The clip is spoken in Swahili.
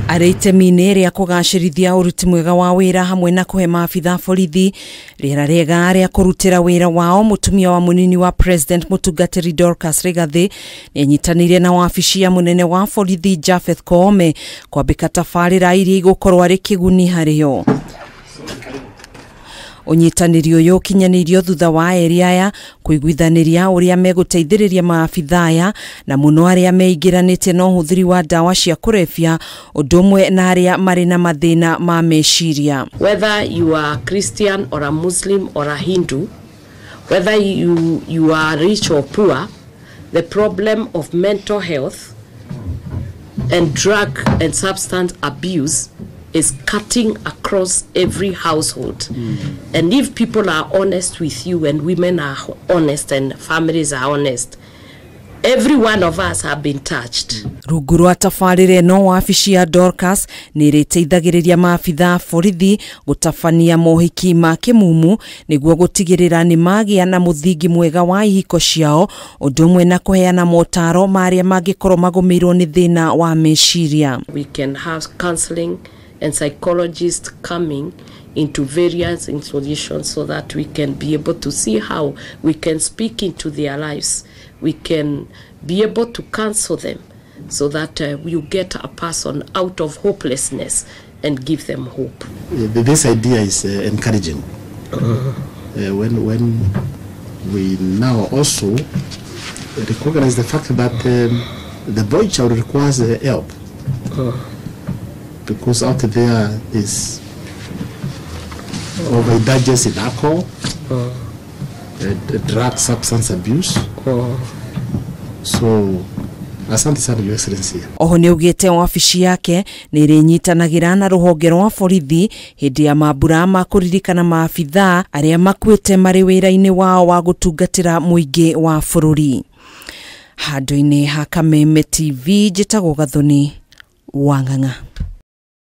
Itemi-inĩ rĩa kugacirithiria uruti mwega wa wira hamwe na kuhe maabitha borithi riera riega rĩa kurutira wira wao. Mutumia wa munini wa President mutungatiri Dorcas Rigathi nianyitanire na wabici ya munene wa borithi Japheth Koome kwambika tabarĩra iria igũkorwo arĩ kĩguni harĩo. Unyitaniri uyu kinyanirio thutha wa eria kuiguithaniria uria meguteithiriria maabitha aya na muno aria meigiranite na uhuthiri wa dawa cia kurebia udumwe na aria mari na mathina ma meciria. Whether you are Christian or a Muslim or a Hindu, whether you are rich or poor, the problem of mental health and drug and substance abuse is cutting across every household. And if people are honest with you and women are honest and families are honest, every one of us have been touched. Ruguru atafarire no wabici ya Dorcas niriteithagiriria maabitha borithi gutafania mohiki ma kimumu niguo gutigirira nimagia na muthingi mwega wa ihiko ciao udumwe na kuheana motaaro maria magikorwo magumirwo ni thina wa meciria. We can have counseling and psychologists coming into various institutions so that we can be able to see how we can speak into their lives. We can be able to counsel them so that you get a person out of hopelessness and give them hope. This idea is encouraging. When we now also recognize the fact that the boy child requires help. Because out there is overindulgence in alcohol, drug substance abuse. So, asante sana Your Excellency. Oho niaugite wabici yake nirinyitanagĩra na ruhonge rwa borithi hindi ya mambura ma kuririkana maabitha aria makuite mari wira-ini wao wa gutungatira muingi wa bururi. Handũ-inĩ ha Kameme TV njĩtagwo Gathoni Wang'ang'a.